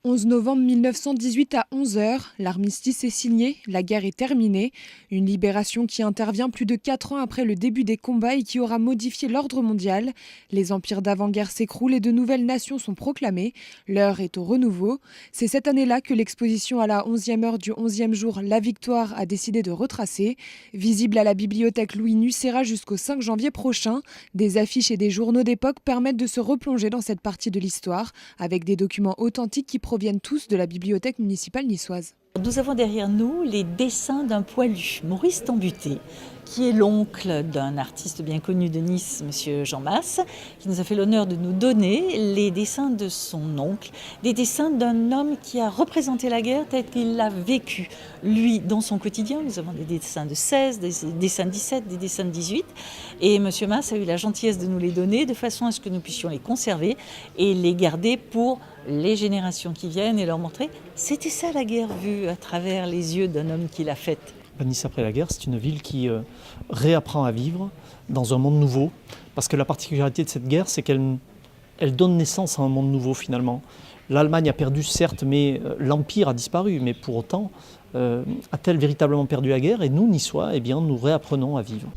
11 novembre 1918 à 11 h, l'armistice est signé, la guerre est terminée. Une libération qui intervient plus de 4 ans après le début des combats et qui aura modifié l'ordre mondial. Les empires d'avant-guerre s'écroulent et de nouvelles nations sont proclamées. L'heure est au renouveau. C'est cette année-là que l'exposition à la 11e heure du 11e jour La Victoire a décidé de retracer. Visible à la bibliothèque Louis Nucera jusqu'au 5 janvier prochain, des affiches et des journaux d'époque permettent de se replonger dans cette partie de l'histoire avec des documents authentiques qui proviennent tous de la bibliothèque municipale niçoise. Nous avons derrière nous les dessins d'un poilu, Maurice Tambuté, qui est l'oncle d'un artiste bien connu de Nice, M. Jean Masse, qui nous a fait l'honneur de nous donner les dessins de son oncle, des dessins d'un homme qui a représenté la guerre telle qu'il l'a vécu, lui, dans son quotidien. Nous avons des dessins de 16, des dessins de 17, des dessins de 18, et M. Masse a eu la gentillesse de nous les donner de façon à ce que nous puissions les conserver et les garder pour les générations qui viennent et leur montrer c'était ça la guerre vue à travers les yeux d'un homme qui l'a faite. Nice après la guerre, c'est une ville qui réapprend à vivre dans un monde nouveau, parce que la particularité de cette guerre, c'est qu'elle donne naissance à un monde nouveau finalement. L'Allemagne a perdu certes, mais l'Empire a disparu, mais pour autant a-t-elle véritablement perdu la guerre? Et nous, Niçois, eh bien, nous réapprenons à vivre.